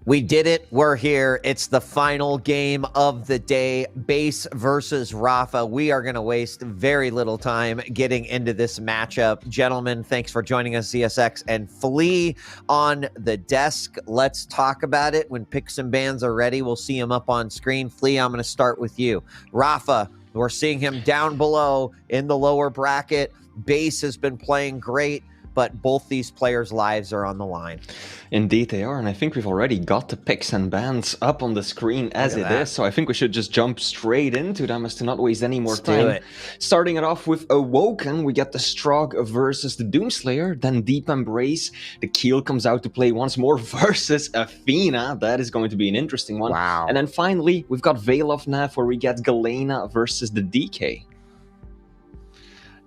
We did it. We're here. It's the final game of the day. Base versus Rapha. We are going to waste very little time getting into this matchup. Gentlemen, thanks for joining us, ZSX and Flea on the desk. Let's talk about it. When picks and bans are ready, we'll see them up on screen. Flea, I'm going to start with you. Rapha, we're seeing him down below in the lower bracket. Base has been playing great, but both these players' lives are on the line. Indeed they are, and I think we've already got the picks and bans up on the screen as it is, so I think we should just jump straight into them as to not waste any more time. Starting it off with Awoken, we get the Strog versus the Doomslayer, then Deep Embrace, the Keel comes out to play once more versus Athena. That is going to be an interesting one. Wow. And then finally, we've got Veil of Nav, where we get Galena versus the DK.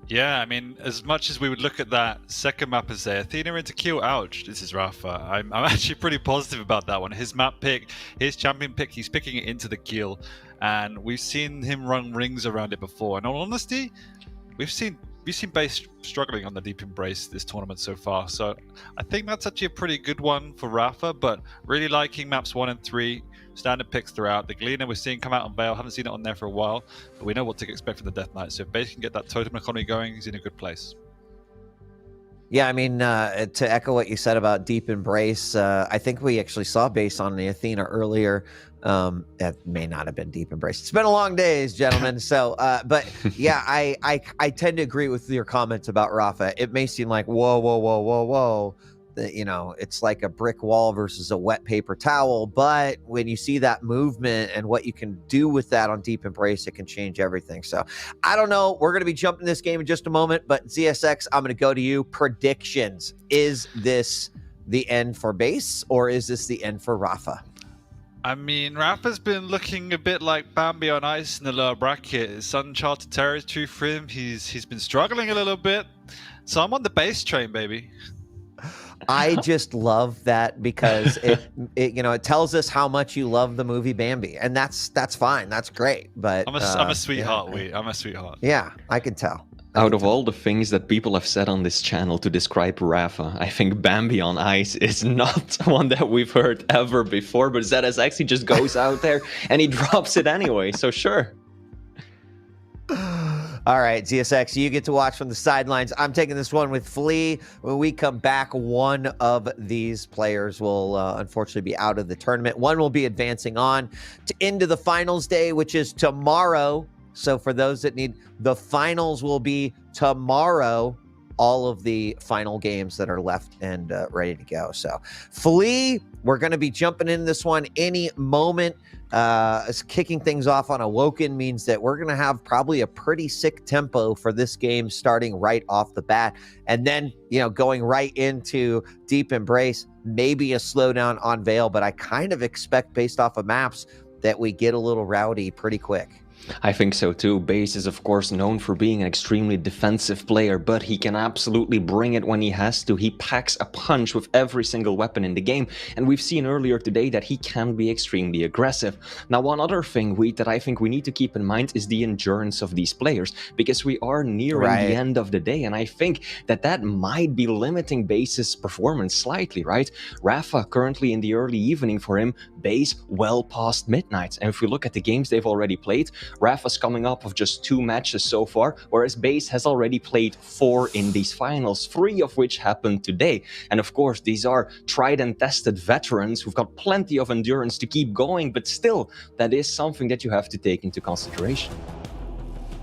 Yeah, I mean, as much as we would look at that second map and say, Athena into Q, ouch, this is Rapha. I'm actually pretty positive about that one. His map pick, his champion pick, he's picking it into the kill. And we've seen him run rings around it before. In all honesty, we've seen Base struggling on the Deep Embrace this tournament so far. So I think that's actually a pretty good one for Rapha, but really liking maps 1 and 3. Standard picks throughout. The Galena we're seeing come out on Veil. Haven't seen it on there for a while, but we know what to expect from the Death Knight. So if Base can get that totem economy going, he's in a good place. Yeah, I mean, to echo what you said about Deep Embrace, I think we actually saw Base on the Athena earlier. That may not have been Deep Embrace. It's been a long days, gentlemen. So, but yeah, I tend to agree with your comments about Rapha. It may seem like, whoa. You know, it's like a brick wall versus a wet paper towel, but when you see that movement and what you can do with that on Deep Embrace, it can change everything. So I don't know. We're going to be jumping this game in just a moment, but ZSX, I'm going to go to you. Predictions. Is this the end for Base, or is this the end for Rapha? I mean, Rapha's been looking a bit like Bambi on ice in the lower bracket. It's uncharted territory for him. He's been struggling a little bit. So I'm on the Base train, baby. I just love that because it tells us how much you love the movie Bambi, and that's fine. That's great. But I'm a sweetheart. Yeah. I'm a sweetheart. Yeah, I can tell. Out of all the things that people have said on this channel to describe Rapha, I think Bambi on ice is not one that we've heard ever before. But ZS actually just goes out there and he drops it anyway. So sure. All right, ZSX, you get to watch from the sidelines. I'm taking this one with Flea. When we come back, one of these players will unfortunately be out of the tournament. One will be advancing on into the finals day, which is tomorrow. So for those that need, the finals will be tomorrow. All of the final games that are left and ready to go. So Flea, we're going to be jumping in this one any moment. Kicking things off on Awoken means that we're going to have probably a pretty sick tempo for this game starting right off the bat. And then, going right into Deep Embrace, maybe a slowdown on Veil, but I kind of expect based off of maps that we get a little rowdy pretty quick. I think so too. Base is of course known for being an extremely defensive player, but he can absolutely bring it when he has to. He packs a punch with every single weapon in the game, and we've seen earlier today that he can be extremely aggressive. Now, one other thing, that I think we need to keep in mind is the endurance of these players, because we are nearing the end of the day, and I think that might be limiting Base's performance slightly, right? Rapha currently in the early evening for him, Base well past midnight, and if we look at the games they've already played, Rapha's coming up of just 2 matches so far, whereas Base has already played 4 in these finals, 3 of which happened today. And of course, these are tried and tested veterans who've got plenty of endurance to keep going, but still, that is something that you have to take into consideration.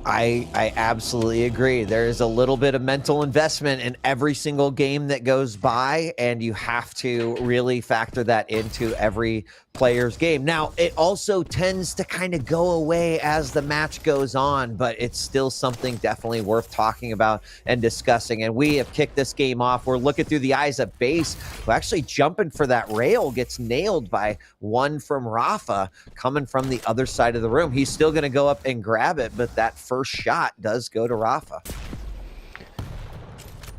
I absolutely agree. There is a little bit of mental investment in every single game that goes by, and you have to really factor that into every player's game. Now, it also tends to kind of go away as the match goes on, but it's still something definitely worth talking about and discussing. And we have kicked this game off. We're looking through the eyes of Base, who actually jumping for that rail gets nailed by one from Rapha coming from the other side of the room. He's still going to go up and grab it, but that first shot does go to Rapha.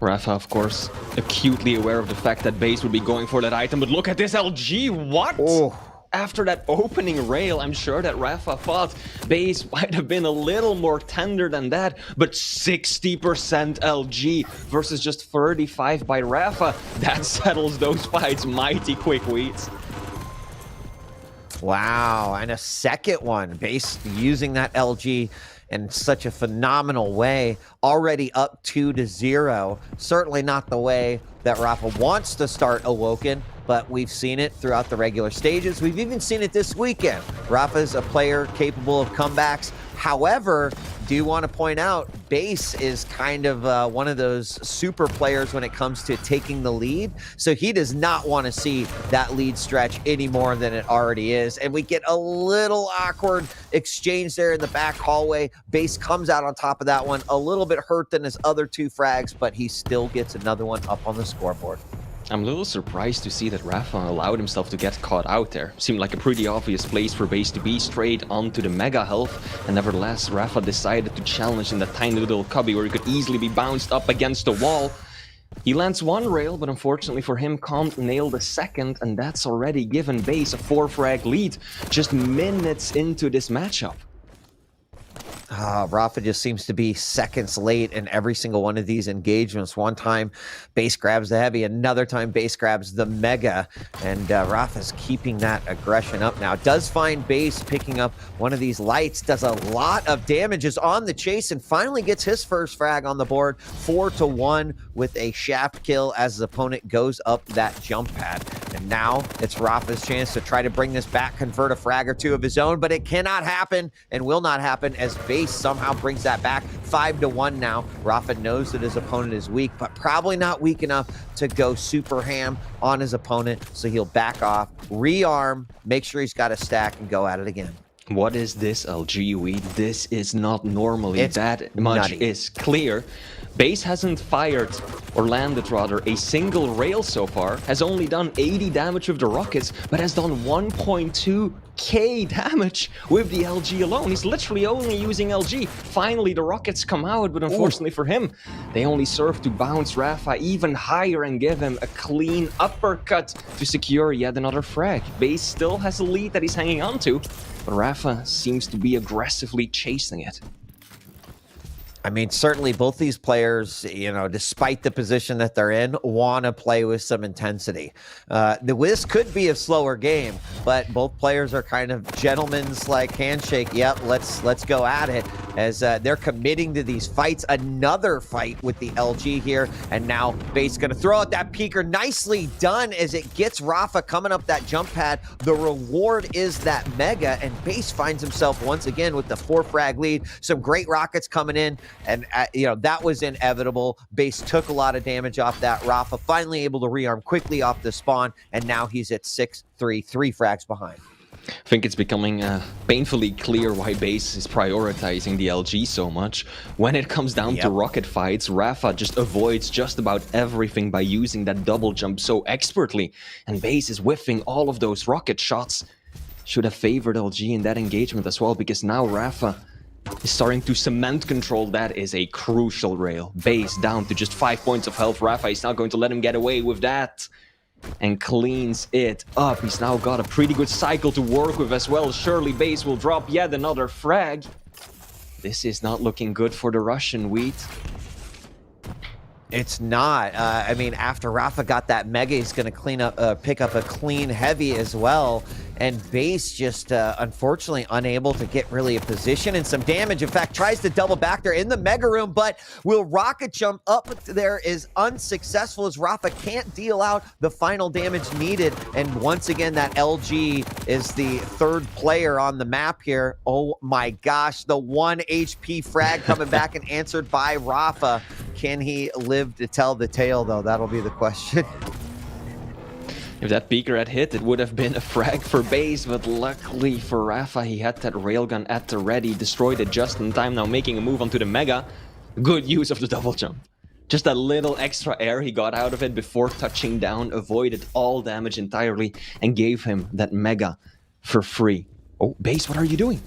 Rapha, of course, acutely aware of the fact that Base would be going for that item, but look at this LG, what? Oh. After that opening rail, I'm sure that Rapha thought Base might have been a little more tender than that, but 60% LG versus just 35 by Rapha, that settles those fights mighty quick, Weeds. Wow, and a second one, base using that LG in such a phenomenal way, already up 2-0. Certainly not the way that Rapha wants to start Awoken, but we've seen it throughout the regular stages. We've even seen it this weekend. Rapha's a player capable of comebacks. However, do want to point out, Base is kind of one of those super players when it comes to taking the lead. So he does not want to see that lead stretch any more than it already is. And we get a little awkward exchange there in the back hallway. Base comes out on top of that one, a little bit hurt than his other 2 frags, but he still gets another one up on the scoreboard. I'm a little surprised to see that Rapha allowed himself to get caught out there. Seemed like a pretty obvious place for Base to be, straight onto the Mega Health, and nevertheless Rapha decided to challenge in that tiny little cubby where he could easily be bounced up against the wall. He lands one rail, but unfortunately for him can't nail the second, and that's already given Base a 4-frag lead just minutes into this matchup. Rapha just seems to be seconds late in every single one of these engagements. One time, Base grabs the heavy. Another time, Base grabs the mega. And Rapha's keeping that aggression up now. Does find Base picking up one of these lights. Does a lot of damage. Is on the chase and finally gets his first frag on the board. 4-1 with a shaft kill as his opponent goes up that jump pad. And now it's Rapha's chance to try to bring this back, convert a frag or 2 of his own. But it cannot happen and will not happen as Base somehow brings that back. 5-1 now. Rapha knows that his opponent is weak, but probably not weak enough to go super ham on his opponent. So he'll back off, rearm, make sure he's got a stack, and go at it again. What is this, LG Weed? This is not normally that much nutty. Is clear. Base hasn't fired, or landed rather, a single rail so far, has only done 80 damage with the rockets, but has done 1.2k damage with the LG alone. He's literally only using LG. Finally, the rockets come out, but unfortunately for him, they only serve to bounce Rapha even higher and give him a clean uppercut to secure yet another frag. Base still has a lead that he's hanging on to, but Rapha seems to be aggressively chasing it. I mean, certainly both these players, you know, despite the position that they're in, want to play with some intensity. This could be a slower game, but both players are kind of gentlemen's like handshake. Yep, let's go at it as they're committing to these fights. Another fight with the LG here, and now Base going to throw out that peeker. Nicely done as it gets Rapha coming up that jump pad. The reward is that mega, and Base finds himself once again with the 4-frag lead. Some great rockets coming in. And, you know, that was inevitable. Base took a lot of damage off that. Rapha finally able to rearm quickly off the spawn, and now he's at 6-3, 3 frags behind. I think it's becoming painfully clear why Base is prioritizing the LG so much. When it comes down to rocket fights, Rapha just avoids just about everything by using that double jump so expertly, and Base is whiffing all of those rocket shots. Should have favored LG in that engagement as well, because now Rapha is starting to cement control. That is a crucial rail. Base down to just 5 points of health. Rapha is now going to let him get away with that and cleans it up. He's now got a pretty good cycle to work with as well. Surely Base will drop yet another frag. This is not looking good for the Russian Wheat. It's not. I mean, after Rapha got that mega, he's going to pick up a clean heavy as well. And Base just, unfortunately, unable to get really a position and some damage. In fact, tries to double back there in the mega room, but will rocket jump up there is unsuccessful as Rapha can't deal out the final damage needed. And once again, that LG is the 3rd player on the map here. Oh my gosh, the 1 HP frag coming back and answered by Rapha. Can he live to tell the tale, though? That'll be the question. If that peeker had hit, it would have been a frag for Base, but luckily for Rapha, he had that railgun at the ready, destroyed it just in time, now making a move onto the mega. Good use of the double jump. Just a little extra air he got out of it before touching down, avoided all damage entirely, and gave him that mega for free. Oh, Base, what are you doing?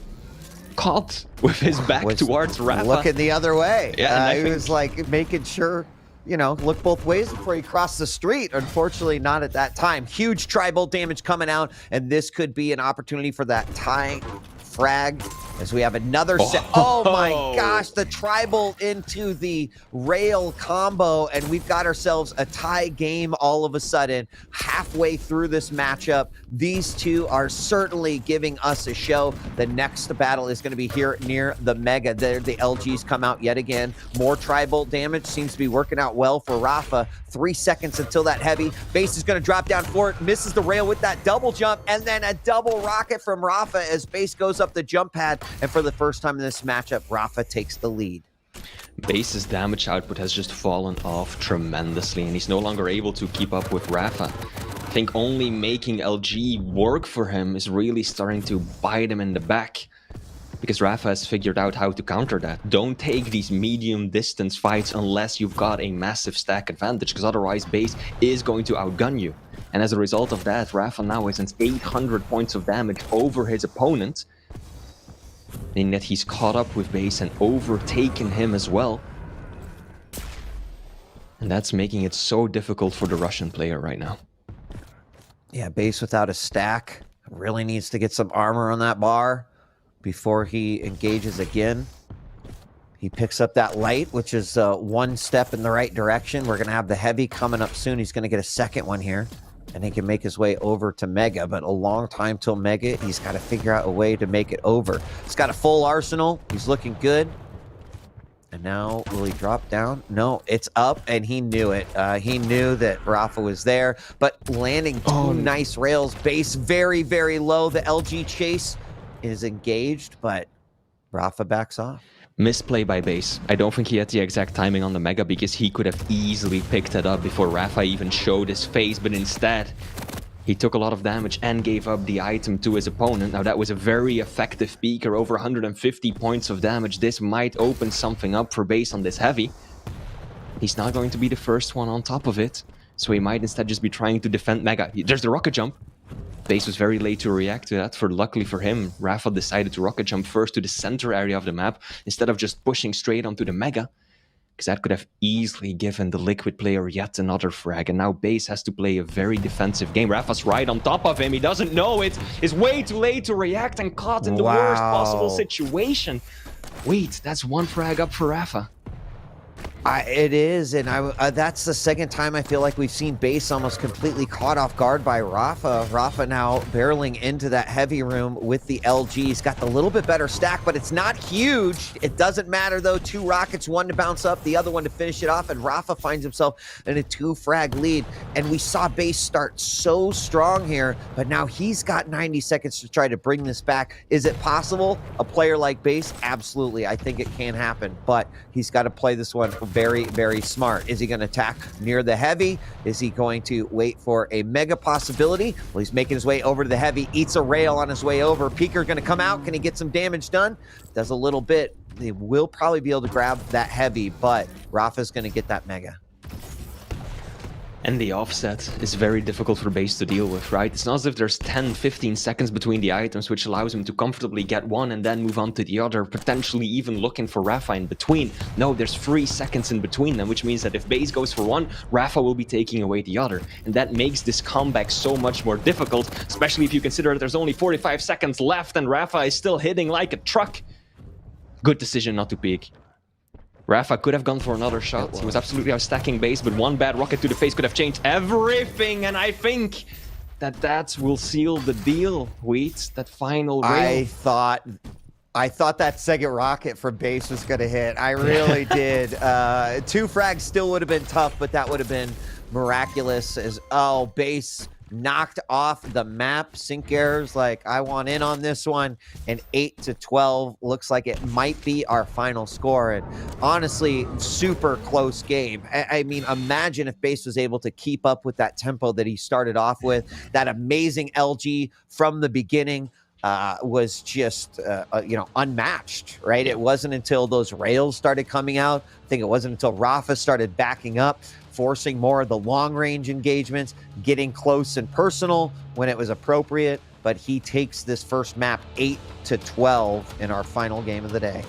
Caught with his back towards Rapha. Looking the other way. Yeah, he was like making sure, you know, look both ways before he crossed the street. Unfortunately, not at that time. Huge tribal damage coming out, and this could be an opportunity for that tie frag as we have another set. Oh my gosh, the tribal into the rail combo, and we've got ourselves a tie game all of a sudden. Halfway through this matchup, these two are certainly giving us a show. The next battle is going to be here near the Mega. There, the LGs come out yet again. More tribal damage seems to be working out well for Rapha. 3 seconds until that heavy. Base is going to drop down for it, misses the rail with that double jump, and then a double rocket from Rapha as Base goes up the jump pad. And for the first time in this matchup, Rapha takes the lead. Base's damage output has just fallen off tremendously, and he's no longer able to keep up with Rapha. I think only making LG work for him is really starting to bite him in the back, because Rapha has figured out how to counter that. Don't take these medium distance fights unless you've got a massive stack advantage, because otherwise Base is going to outgun you. And as a result of that, Rapha now has 800 points of damage over his opponent, meaning that he's caught up with Base and overtaken him as well. And that's making it so difficult for the Russian player right now. Yeah, Base without a stack really needs to get some armor on that bar before he engages again. He picks up that light, which is one step in the right direction. We're going to have the heavy coming up soon. He's going to get a second one here, and he can make his way over to Mega, but a long time till Mega. He's got to figure out a way to make it over. He's got a full arsenal. He's looking good. And now, will he drop down? No, it's up, and he knew it. He knew that Rapha was there, but landing two nice rails. Base very, very low. The LG chase is engaged, but Rapha backs off. Misplay by Base. I don't think he had the exact timing on the Mega, because he could have easily picked it up before Rapha even showed his face, but instead he took a lot of damage and gave up the item to his opponent. Now that was a very effective peeker, over 150 points of damage. This might open something up for Base on this heavy. He's not going to be the first one on top of it, so he might instead just be trying to defend Mega. There's the rocket jump. Base was very late to react to that. Luckily for him, Rapha decided to rocket jump first to the center area of the map instead of just pushing straight onto the Mega, because that could have easily given the Liquid player yet another frag. And now Base has to play a very defensive game. Rapha's right on top of him. He doesn't know it. It's way too late to react and caught in the worst possible situation. Wait, that's one frag up for Rapha. It is, and that's the second time I feel like we've seen Base almost completely caught off guard by Rapha. Rapha now barreling into that heavy room with the LG. He's got the little bit better stack, but it's not huge. It doesn't matter, though. 2 rockets, one to bounce up, the other one to finish it off, and Rapha finds himself in a 2-frag lead. And we saw Base start so strong here, but now he's got 90 seconds to try to bring this back. Is it possible? A player like Base? Absolutely. I think it can happen, but he's got to play this one very, very smart. Is he going to attack near the heavy? Is he going to wait for a Mega possibility? Well, he's making his way over to the heavy, eats a rail on his way over. Peeker going to come out. Can he get some damage done? Does a little bit. They will probably be able to grab that heavy, but Rapha's going to get that Mega. And the offset is very difficult for Base to deal with, right? It's not as if there's 10-15 seconds between the items, which allows him to comfortably get one and then move on to the other, potentially even looking for Rapha in between. No, there's 3 seconds in between them, which means that if Base goes for one, Rapha will be taking away the other. And that makes this comeback so much more difficult, especially if you consider that there's only 45 seconds left and Rapha is still hitting like a truck. Good decision not to peek. Rapha could have gone for another shot. He was absolutely outstacking Base, but one bad rocket to the face could have changed everything. And I think that will seal the deal. Wait, that final rail. I thought that second rocket from Base was going to hit. I really did. 2 frags still would have been tough, but that would have been miraculous. Base knocked off the map. Sync errors like, I want in on this one. And 8-12 looks like it might be our final score. And honestly, super close game. I mean, imagine if Base was able to keep up with that tempo that he started off with. That amazing LG from the beginning was just, unmatched, right? It wasn't until those rails started coming out. I think it wasn't until Rapha started backing up, forcing more of the long-range engagements, getting close and personal when it was appropriate. But he takes this first map 8-12 in our final game of the day.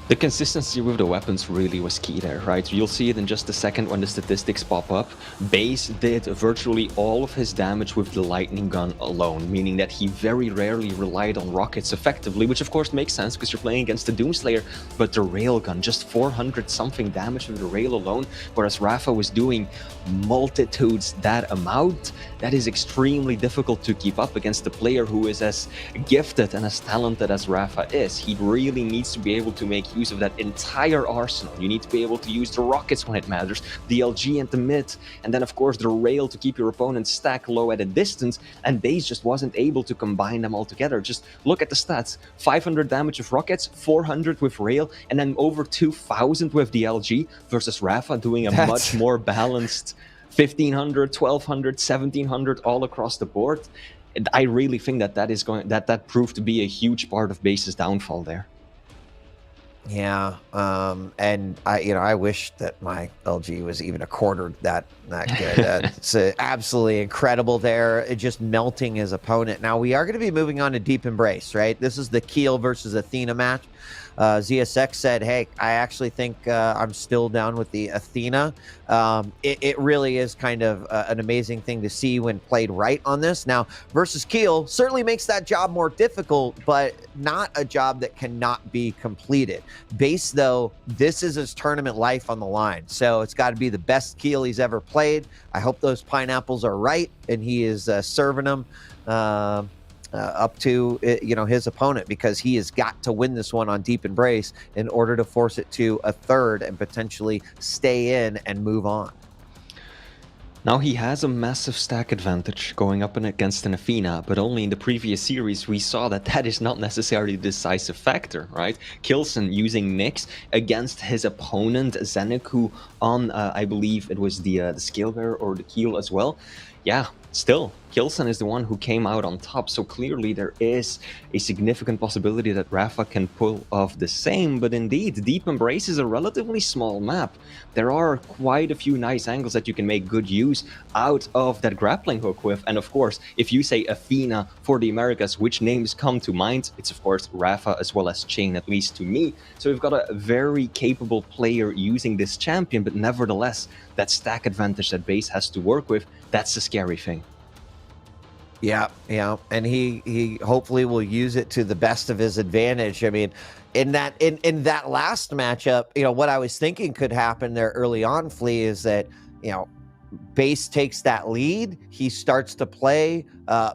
The consistency with the weapons really was key there, right? You'll see it in just a second when the statistics pop up. Base did virtually all of his damage with the lightning gun alone, meaning that he very rarely relied on rockets effectively, which of course makes sense because you're playing against the Doomslayer, but the railgun, just 400 something damage with the rail alone, whereas Rapha was doing multitudes that amount. That is extremely difficult to keep up against a player who is as gifted and as talented as Rapha is. He really needs to be able to make use of that entire arsenal. You need to be able to use the rockets when it matters, the LG and the mid, and then of course the rail to keep your opponent stack low at a distance, and Base just wasn't able to combine them all together. Just look at the stats: 500 damage with rockets, 400 with rail, and then over 2000 with the LG, versus Rapha doing a much more balanced 1500, 1200, 1700 all across the board. And I really think that proved to be a huge part of Base's downfall there. Yeah, and I wish that my LG was even a quarter that good. It's absolutely incredible there, just melting his opponent. Now we are going to be moving on to Deep Embrace, right? This is the Keel versus Athena match. ZSX said, hey, I actually think I'm still down with the Athena. It really is kind of an amazing thing to see when played right on this. Now, versus Keel certainly makes that job more difficult, but not a job that cannot be completed. Base, though, this is his tournament life on the line. So it's got to be the best Keel he's ever played. I hope those pineapples are right, and he is serving them up to his opponent, because he has got to win this one on Deep Embrace in order to force it to a third and potentially stay in and move on. Now he has a massive stack advantage going up and against an Athena, but only in the previous series we saw that is not necessarily the decisive factor, right? Kilson using Nyx against his opponent Zeneku on, I believe it was the Scale Bearer or the Keel as well. Yeah, still, Kilson is the one who came out on top, so clearly there is a significant possibility that Rapha can pull off the same, but indeed, Deep Embrace is a relatively small map. There are quite a few nice angles that you can make good use out of that grappling hook with, and of course, if you say Athena for the Americas, which names come to mind? It's of course Rapha as well as Chain, at least to me. So we've got a very capable player using this champion, but nevertheless, that stack advantage that Base has to work with, that's the scary thing. Yeah, and he hopefully will use it to the best of his advantage. I mean, in that last matchup, what I was thinking could happen there early on, Flea, is that Base takes that lead. He starts to play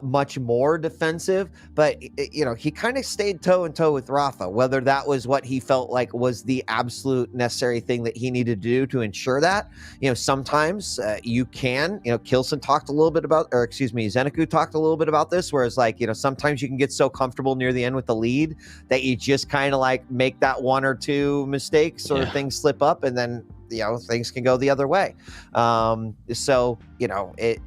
much more defensive, but he kind of stayed toe and toe with Rapha, whether that was what he felt like was the absolute necessary thing that he needed to do to ensure that. Sometimes you can, Kilson talked a little bit about, or excuse me, Zeneku talked a little bit about this, whereas sometimes you can get so comfortable near the end with the lead that you just kind of make that one or two mistakes or things slip up, and then things can go the other way. So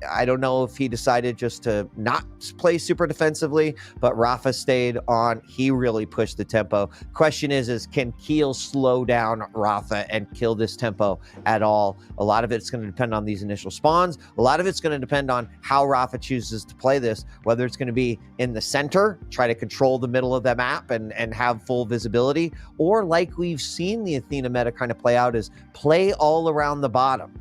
I don't know if he decided just to not play super defensively, but Rapha stayed on. He really pushed the tempo. Question is can Keel slow down Rapha and kill this tempo at all? A lot of it's going to depend on these initial spawns. A lot of it's going to depend on how Rapha chooses to play this, whether it's going to be in the center, try to control the middle of the map and have full visibility, or like we've seen the Athena meta kind of play out, is play all around the bottom.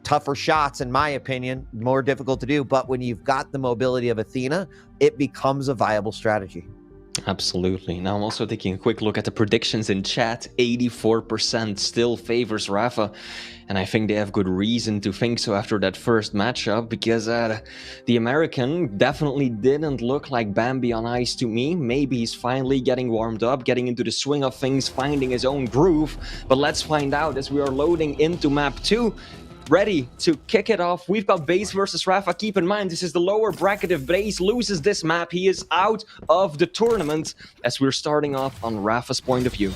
Tougher shots, in my opinion, more difficult to do, but when you've got the mobility of Athena, it becomes a viable strategy. Absolutely. Now I'm also taking a quick look at the predictions in chat. 84% still favors Rapha, and I think they have good reason to think so after that first matchup, because the American definitely didn't look like Bambi on ice to me. Maybe he's finally getting warmed up, getting into the swing of things, finding his own groove, but let's find out as we are loading into map 2. Ready to kick it off. We've got Base versus Rapha. Keep in mind, this is the lower bracket. If Base loses this map, he is out of the tournament, as we're starting off on Rapha's point of view.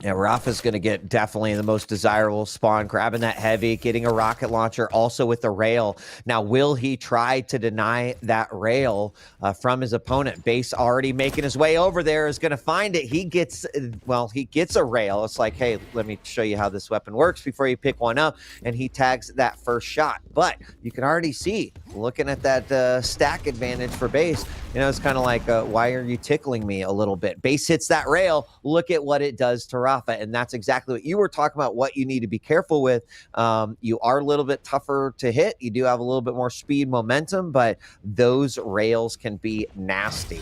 Yeah, Rapha's going to get definitely the most desirable spawn, grabbing that heavy, getting a rocket launcher, also with the rail. Now, will he try to deny that rail from his opponent? Base already making his way over there is going to find it. He gets, well, he gets a rail. It's like, hey, let me show you how this weapon works before you pick one up. And he tags that first shot. But you can already see, looking at that stack advantage for Base, you know, it's kind of like, why are you tickling me a little bit? Base hits that rail. Look at what it does to Rapha. And that's exactly what you were talking about, what you need to be careful with. You are a little bit tougher to hit. You do have a little bit more speed, momentum, but those rails can be nasty.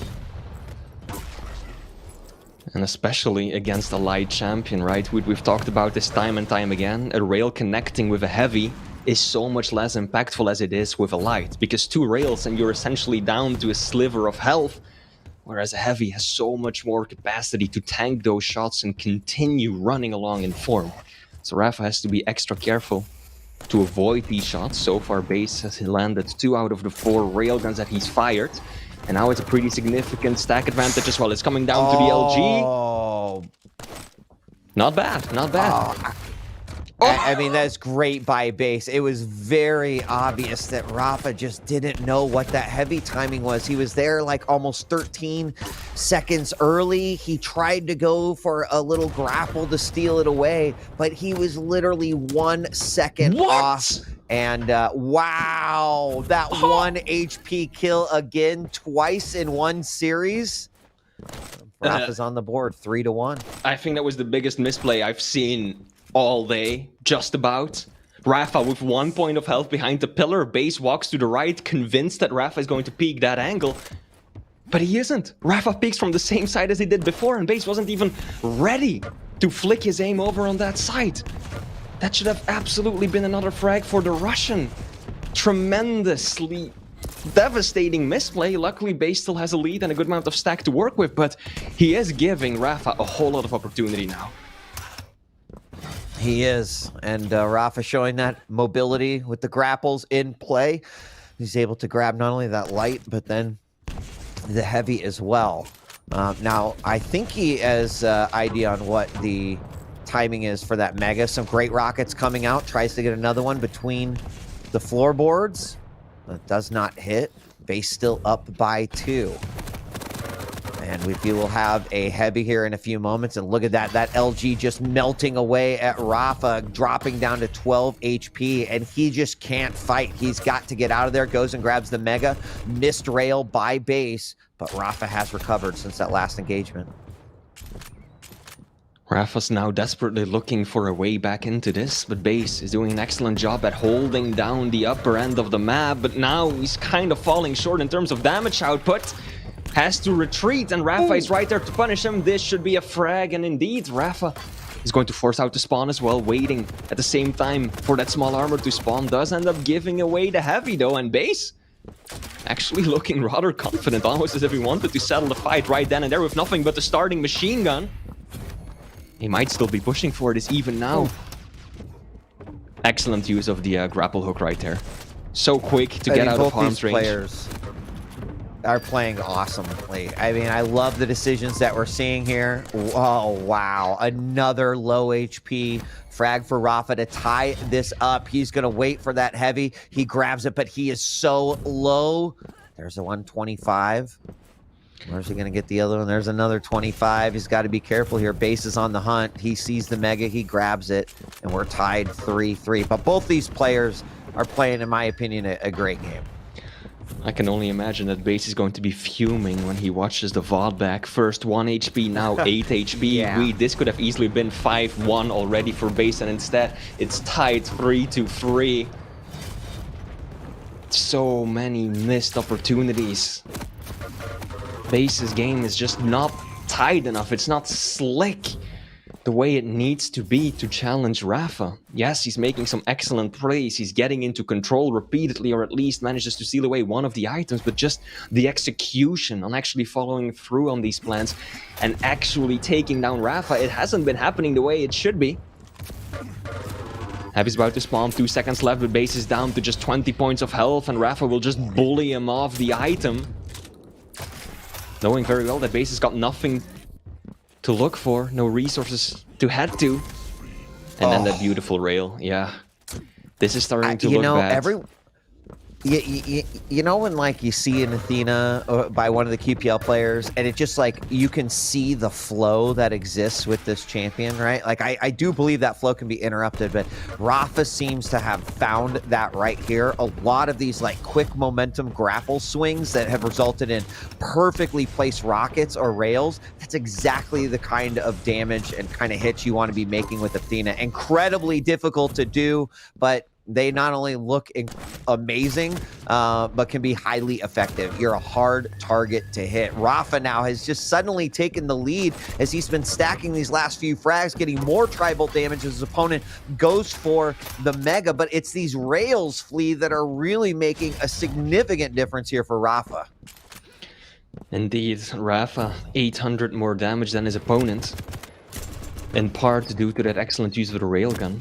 And especially against a light champion, right? We've talked about this time and time again. A rail connecting with a heavy is so much less impactful as it is with a light, because 2 rails and you're essentially down to a sliver of health, whereas a heavy has so much more capacity to tank those shots and continue running along in form. So Rapha has to be extra careful to avoid these shots. So far, Base has landed 2 out of the 4 railguns that he's fired, and now it's a pretty significant stack advantage as well. It's coming down to the LG. Not bad, not bad. I mean, that's great by Base. It was very obvious that Rapha just didn't know what that heavy timing was. He was there like almost 13 seconds early. He tried to go for a little grapple to steal it away, but he was literally 1 second off. And wow, that 1 HP kill again, twice in one series. Rapha's on the board, 3-1. I think that was the biggest misplay I've seen all day, just about. Rapha with 1 point of health behind the pillar. Base walks to the right, convinced that Rapha is going to peek that angle. But he isn't. Rapha peeks from the same side as he did before, and Base wasn't even ready to flick his aim over on that side. That should have absolutely been another frag for the Russian. Tremendously devastating misplay. Luckily, Base still has a lead and a good amount of stack to work with, but he is giving Rapha a whole lot of opportunity now. He is, and Rapha showing that mobility with the grapples in play. He's able to grab not only that light, but then the heavy as well. Now, I think he has idea on what the timing is for that Mega. Some great rockets coming out. Tries to get another one between the floorboards. It does not hit. Base still up by 2. And we will have a heavy here in a few moments. And look at that. That LG just melting away at Rapha, dropping down to 12 HP. And he just can't fight. He's got to get out of there. Goes and grabs the Mega. Missed rail by Base. But Rapha has recovered since that last engagement. Rapha's now desperately looking for a way back into this, but Base is doing an excellent job at holding down the upper end of the map. But now he's kind of falling short in terms of damage output. Has to retreat, and Rapha is right there to punish him. This should be a frag, and indeed, Rapha is going to force out the spawn as well, waiting at the same time for that small armor to spawn. Does end up giving away the heavy, though, and Base actually looking rather confident, almost as if he wanted to settle the fight right then and there with nothing but the starting machine gun. He might still be pushing for this even now. Excellent use of the grapple hook right there. So quick to get out of harm's range. Players are playing awesomely. I mean, I love the decisions that we're seeing here. Oh, wow. Another low HP frag for Rapha to tie this up. He's going to wait for that heavy. He grabs it, but he is so low. There's a 125. Where's he going to get the other one? There's another 25. He's got to be careful here. Base is on the hunt. He sees the Mega. He grabs it, and we're tied 3-3. But both these players are playing, in my opinion, a great game. I can only imagine that Base is going to be fuming when he watches the VOD back. First 1 HP, now 8 HP. Yeah. This could have easily been 5-1 already for Base, and instead it's tied 3-3. So many missed opportunities. Base's game is just not tight enough. It's not slick the way it needs to be to challenge Rapha. Yes, he's making some excellent plays. He's getting into control repeatedly, or at least manages to steal away one of the items, but just the execution on actually following through on these plans and actually taking down Rapha, it hasn't been happening the way it should be. Heavy's about to spawn, 2 seconds left, but Base is down to just 20 points of health, and Rapha will just bully him off the item. Knowing very well that Base has got nothing to to look for, no resources to head to. And then that beautiful rail, yeah. This is starting to look bad. You know when like you see an Athena by one of the QPL players and it just like you can see the flow that exists with this champion, right? Like I do believe that flow can be interrupted, but Rapha seems to have found that right here. A lot of these like quick momentum grapple swings that have resulted in perfectly placed rockets or rails. That's exactly the kind of damage and kind of hits you want to be making with Athena. Incredibly difficult to do, but they not only look amazing, but can be highly effective. You're a hard target to hit. Rapha now has just suddenly taken the lead as he's been stacking these last few frags, getting more tribal damage as his opponent goes for the Mega. But it's these rails, Flea, that are really making a significant difference here for Rapha. Indeed, Rapha, 800 more damage than his opponent. In part due to that excellent use of the railgun.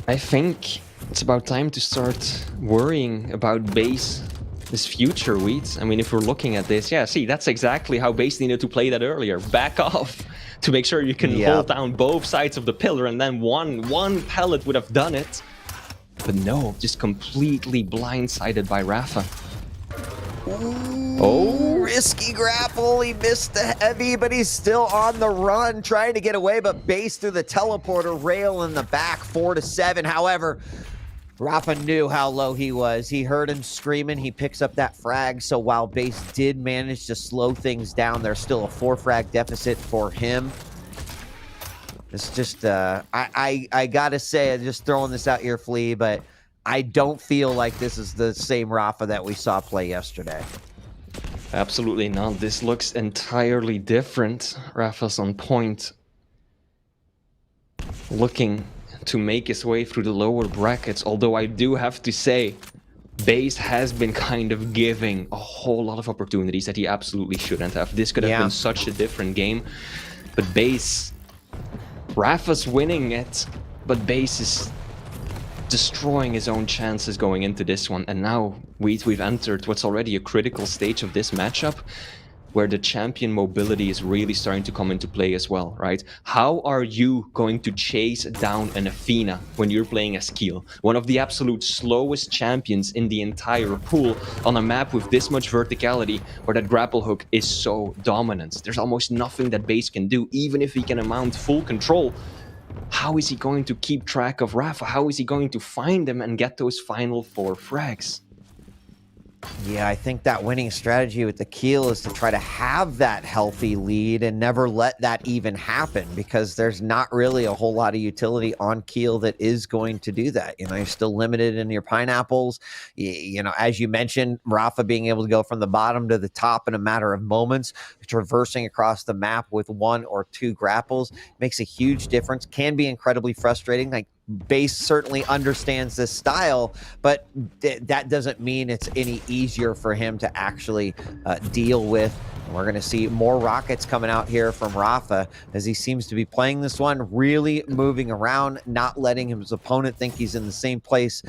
I think it's about time to start worrying about base, this future, Wheat. I mean, if we're looking at this, yeah, see, that's exactly how base needed to play that earlier. Back off to make sure you can hold down both sides of the pillar, and then one pellet would have done it. But no, just completely blindsided by Rapha. Oh, risky grapple. He missed the heavy, but he's still on the run, trying to get away, but base through the teleporter, rail in the back, 4-7. However, Rapha knew how low he was. He heard him screaming. He picks up that frag. So while base did manage to slow things down, there's still a 4 frag deficit for him. It's just, I gotta say, I'm just throwing this out here, Flea, but I don't feel like this is the same Rapha that we saw play yesterday. Absolutely not. This looks entirely different. Rapha's on point. Looking to make his way through the lower brackets, although I do have to say, base has been kind of giving a whole lot of opportunities that he absolutely shouldn't have. This could have been such a different game, but base... Rapha's winning it, but base is destroying his own chances going into this one. And now we've entered what's already a critical stage of this matchup, where the champion mobility is really starting to come into play as well, right? How are you going to chase down an Athena when you're playing as Keel, one of the absolute slowest champions in the entire pool, on a map with this much verticality, where that grapple hook is so dominant? There's almost nothing that base can do, even if he can mount full control. How is he going to keep track of Rapha? How is he going to find him and get those final 4 frags? Yeah, I think that winning strategy with the Keel is to try to have that healthy lead and never let that even happen, because there's not really a whole lot of utility on Keel that is going to do that. You know, you're still limited in your pineapples. You know, as you mentioned, Rapha being able to go from the bottom to the top in a matter of moments, traversing across the map with 1 or 2 grapples makes a huge difference. Can be incredibly frustrating. Like, base certainly understands this style, but that doesn't mean it's any easier for him to actually deal with. We're going to see more rockets coming out here from Rapha, as he seems to be playing this one, really moving around, not letting his opponent think he's in the same place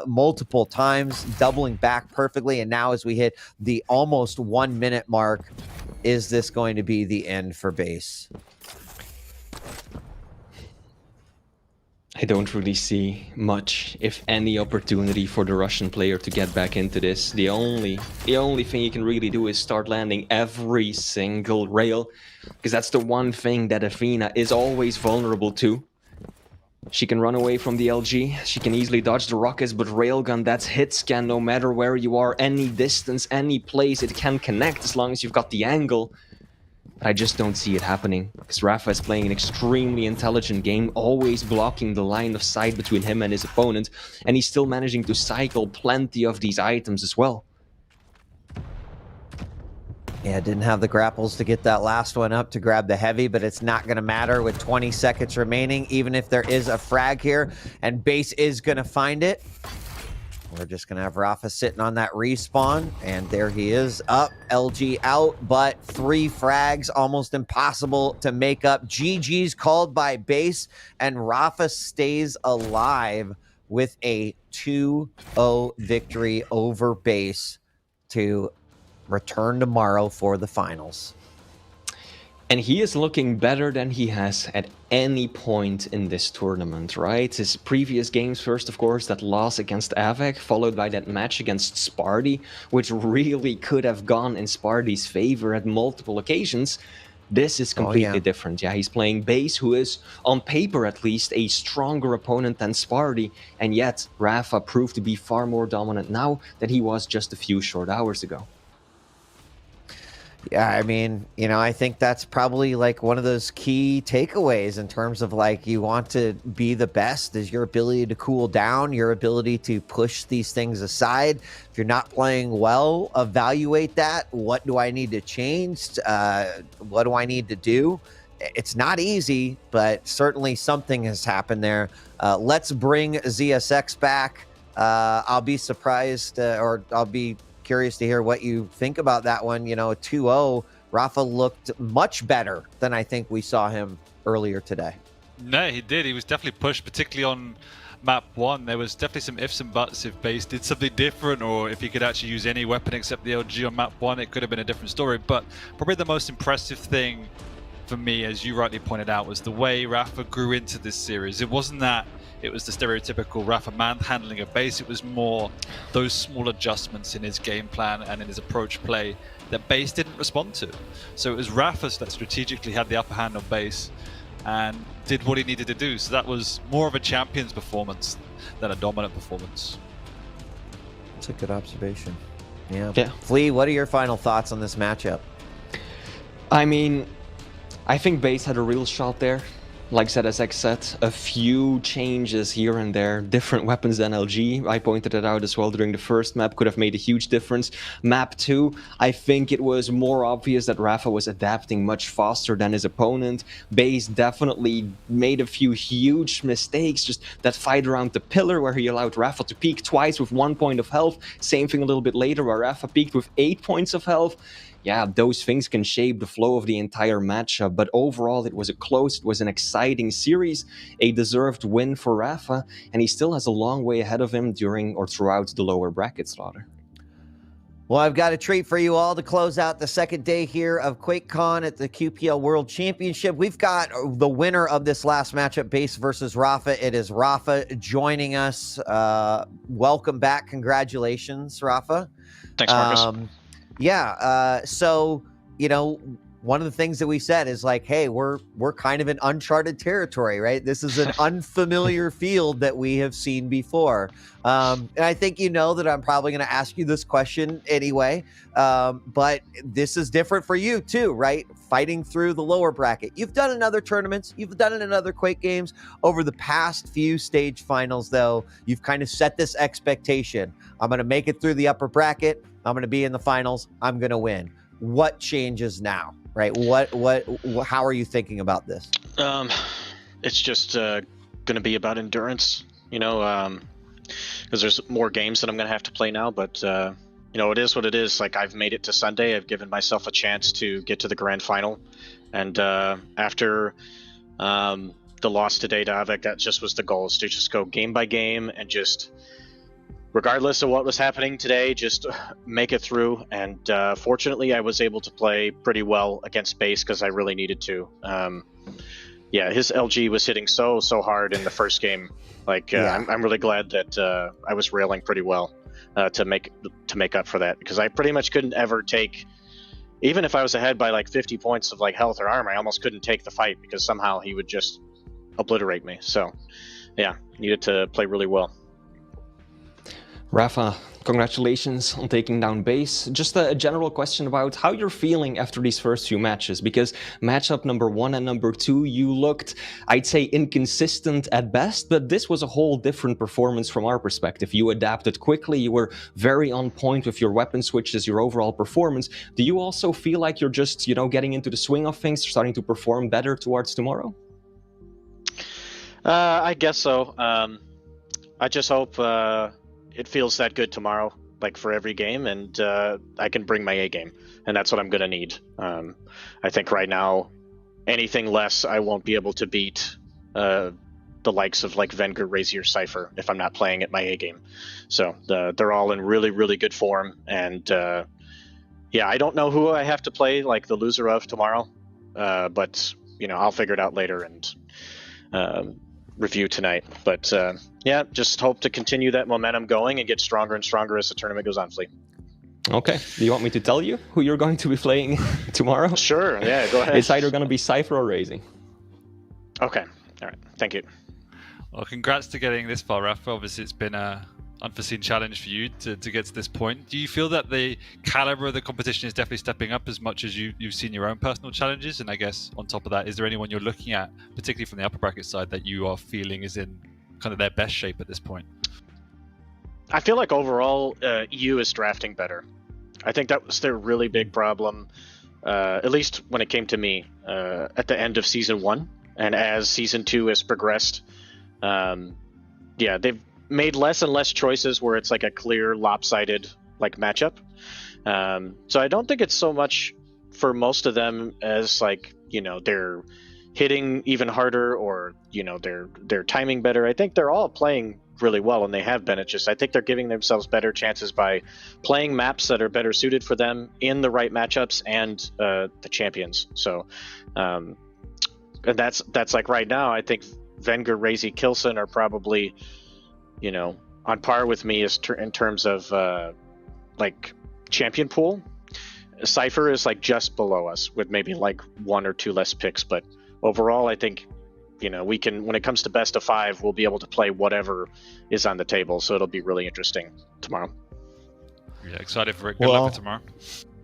multiple times, doubling back perfectly. And now as we hit the almost 1 minute mark, is this going to be the end for base? I don't really see much, if any, opportunity for the Russian player to get back into this. The only thing you can really do is start landing every single rail, because that's the one thing that Athena is always vulnerable to. She can run away from the LG, she can easily dodge the rockets, but railgun, that's hit scan no matter where you are, any distance, any place, it can connect as long as you've got the angle. But I just don't see it happening, because Rapha is playing an extremely intelligent game, always blocking the line of sight between him and his opponent, and he's still managing to cycle plenty of these items as well. Yeah, didn't have the grapples to get that last one up to grab the heavy, but it's not going to matter with 20 seconds remaining, even if there is a frag here, and base is going to find it. We're just going to have Rapha sitting on that respawn, and there he is, up, LG out, but 3 frags, almost impossible to make up. GG's called by base, and Rapha stays alive with a 2-0 victory over base to return tomorrow for the finals. And he is looking better than he has at any point in this tournament, right? His previous games, first, of course, that loss against Awoken, followed by that match against Sparty, which really could have gone in Sparty's favor at multiple occasions. This is completely different. Yeah, he's playing base, who is, on paper at least, a stronger opponent than Sparty, and yet Rapha proved to be far more dominant now than he was just a few short hours ago. Yeah, I mean, I think that's probably like one of those key takeaways in terms of like you want to be the best is your ability to cool down, your ability to push these things aside. If you're not playing well, evaluate that. What do I need to change? What do I need to do? It's not easy, but certainly something has happened there. Let's bring ZSX back. I'll be surprised or I'll be curious to hear what you think about that one. 2-0, Rapha looked much better than I think we saw him earlier today. No, he did. He was definitely pushed, particularly on map 1. There was definitely some ifs and buts if Base did something different, or if he could actually use any weapon except the LG on map 1, it could have been a different story. But probably the most impressive thing for me, as you rightly pointed out, was the way Rapha grew into this series. It wasn't that it was the stereotypical Rapha manhandling a base. It was more those small adjustments in his game plan and in his approach play that base didn't respond to. So it was Rapha that strategically had the upper hand on base and did what he needed to do. So that was more of a champion's performance than a dominant performance. That's a good observation. Yeah. Flea, what are your final thoughts on this matchup? I mean, I think base had a real shot there. Like ZSX said, a few changes here and there, different weapons than LG. I pointed it out as well during the first map, could have made a huge difference. Map 2, I think it was more obvious that Rapha was adapting much faster than his opponent. Base definitely made a few huge mistakes, just that fight around the pillar where he allowed Rapha to peek twice with 1 point of health. Same thing a little bit later where Rapha peeked with 8 points of health. Yeah, those things can shape the flow of the entire matchup, but overall it was it was an exciting series, a deserved win for Rapha, and he still has a long way ahead of him during or throughout the lower brackets, rather. Well, I've got a treat for you all to close out the second day here of QuakeCon at the QPL World Championship. We've got the winner of this last matchup, Base versus Rapha. It is Rapha joining us. Welcome back. Congratulations, Rapha. Thanks, Marcus. So, one of the things that we said is like, hey, we're kind of in uncharted territory, right? This is an unfamiliar field that we have seen before. And I think that I'm probably going to ask you this question anyway. But this is different for you too, right? Fighting through the lower bracket. You've done in other tournaments. You've done it in other Quake games. Over the past few stage finals, though, you've kind of set this expectation. I'm going to make it through the upper bracket. I'm going to be in the finals. I'm going to win. What changes now, right? How are you thinking about this? It's just going to be about endurance, because there's more games that I'm going to have to play now, but it is what it is. Like, I've made it to Sunday. I've given myself a chance to get to the grand final. And after the loss today to Awoken, that just was the goal, is to just go game by game and just, regardless of what was happening today, just make it through. And fortunately, I was able to play pretty well against Base because I really needed to. His LG was hitting so hard in the first game. I'm really glad that I was railing pretty well to make up for that, because I pretty much couldn't ever take, even if I was ahead by like 50 points of like health or armor, I almost couldn't take the fight because somehow he would just obliterate me. So yeah, needed to play really well. Rapha, congratulations on taking down Base. Just a general question about how you're feeling after these first few matches, because matchup number 1 and number 2, you looked, I'd say, inconsistent at best, but this was a whole different performance from our perspective. You adapted quickly, you were very on point with your weapon switches, your overall performance. Do you also feel like you're just, getting into the swing of things, starting to perform better towards tomorrow? I guess so. I just hope it feels that good tomorrow, like for every game, and I can bring my A game, and that's what I'm going to need. I think right now, anything less, I won't be able to beat the likes of like Venger, Razier, Cypher if I'm not playing at my A game. So they're all in really, really good form, and I don't know who I have to play like the loser of tomorrow. but I'll figure it out later and review tonight. But yeah, just hope to continue that momentum going and get stronger and stronger as the tournament goes on, Flea. Okay. Do you want me to tell you who you're going to be playing tomorrow? Sure. Yeah, go ahead. It's either going to be Cypher or Raising. Okay. All right. Thank you. Well, congrats to getting this far, Rapha. Obviously, it's been a unforeseen challenge for you to get to this point. Do you feel that the caliber of the competition is definitely stepping up as much as you've seen your own personal challenges? And I guess on top of that, is there anyone you're looking at, particularly from the upper bracket side, that you are feeling is in kind of their best shape at this point? I feel like overall, EU is drafting better. I think that was their really big problem, at least when it came to me, at the end of Season 1. And as Season 2 has progressed, they've made less and less choices where it's like a clear lopsided matchup. So I don't think it's so much for most of them as they're hitting even harder or they're timing better. I think they're all playing really well, and they have been. It's just I think they're giving themselves better chances by playing maps that are better suited for them in the right matchups and the champions. So and that's like right now I think Wenger, Razy, Kilson are probably on par with me in terms of champion pool. Cypher is just below us with maybe one or two less picks, but overall I think we can, when it comes to best of 5, we'll be able to play whatever is on the table, so it'll be really interesting tomorrow. Yeah, excited for it. Good luck for tomorrow.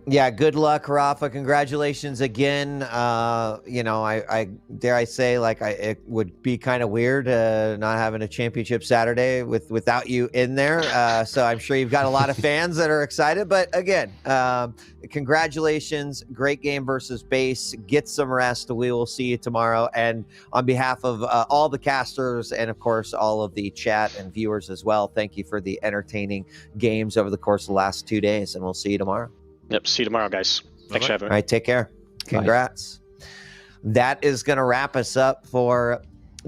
Yeah, good luck, Rapha. Congratulations again. I dare I say, it would be kind of weird not having a championship Saturday without you in there. So I'm sure you've got a lot of fans that are excited. But again, congratulations. Great game versus base. Get some rest. We will see you tomorrow. And on behalf of all the casters and, of course, all of the chat and viewers as well, thank you for the entertaining games over the course of the last 2 days. And we'll see you tomorrow. Yep. See you tomorrow, guys. Thanks for having me. All right. Take care. Congrats. Bye. That is going to wrap us up for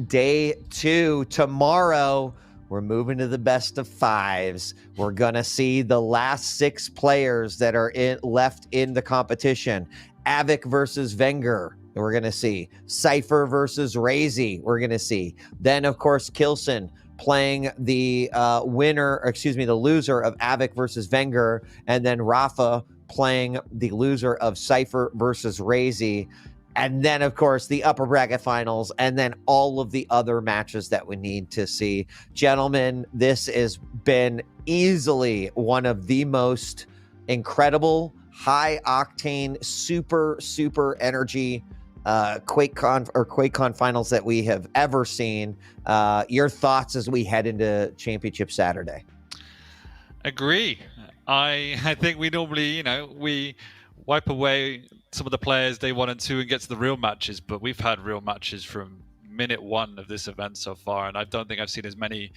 day 2. Tomorrow, we're moving to the best of 5s. We're going to see the last 6 players that are left in the competition. Awoken versus Wenger. We're going to see Cypher versus Razy. We're going to see. Then, of course, Kilson playing the the loser of Awoken versus Wenger, and then Rapha playing the loser of Cypher versus Razy, and then of course the upper bracket finals, and then all of the other matches that we need to see. Gentlemen, this has been easily one of the most incredible, high octane, super energy QuakeCon finals that we have ever seen. Your thoughts as we head into Championship Saturday? Agree. I think we normally, we wipe away some of the players day 1 and 2 and get to the real matches, but we've had real matches from minute 1 of this event so far, and I don't think I've seen as many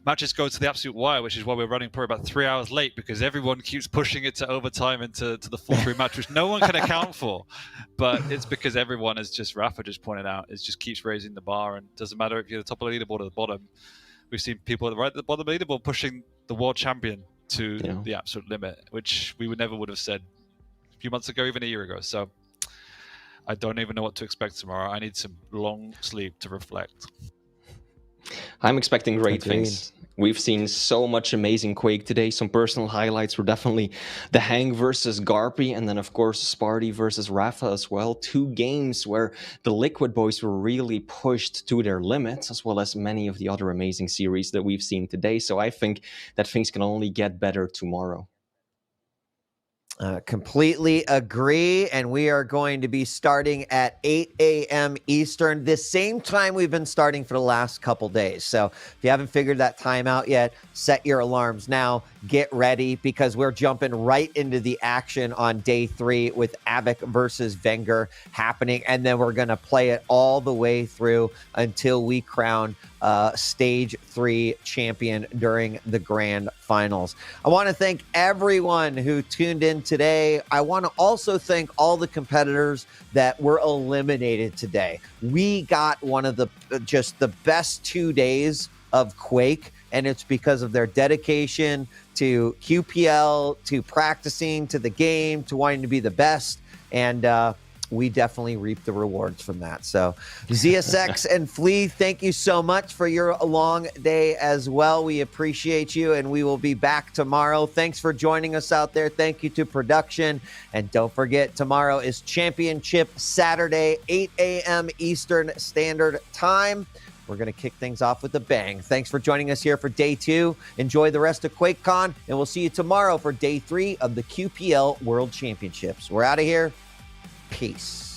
matches go to the absolute wire, which is why we're running probably about 3 hours late, because everyone keeps pushing it to overtime and to the 4-3 match, which no one can account for. But it's because everyone, as just Rapha just pointed out, just keeps raising the bar, and it doesn't matter if you're the top of the leaderboard or the bottom. We've seen people right at the bottom of the leaderboard pushing the world champion to the absolute limit, which we would have said a few months ago, even a year ago. So I don't even know what to expect tomorrow. I need some long sleep to reflect. I'm expecting great things. We've seen so much amazing Quake today. Some personal highlights were definitely the Hang versus Garpy, and then of course Sparty versus Rapha as well. 2 games where the Liquid boys were really pushed to their limits, as well as many of the other amazing series that we've seen today. So I think that things can only get better tomorrow. Completely agree, and we are going to be starting at 8 a.m. Eastern, the same time we've been starting for the last couple days. So if you haven't figured that time out yet, set your alarms now. Get ready, because we're jumping right into the action on day 3 with Awoken versus Wenger happening, and then we're going to play it all the way through until we crown Stage 3 champion during the grand finals. I want to thank everyone who tuned in today. I want to also thank all the competitors that were eliminated today. We got one of the best 2 days of Quake, and it's because of their dedication to QPL, to practicing, to the game, to wanting to be the best. And we definitely reap the rewards from that. So ZSX and Flea, thank you so much for your long day as well. We appreciate you, and we will be back tomorrow. Thanks for joining us out there. Thank you to production. And don't forget, tomorrow is Championship Saturday, 8 a.m. Eastern Standard Time. We're going to kick things off with a bang. Thanks for joining us here for day 2. Enjoy the rest of QuakeCon, and we'll see you tomorrow for day 3 of the QPL World Championships. We're out of here. Peace.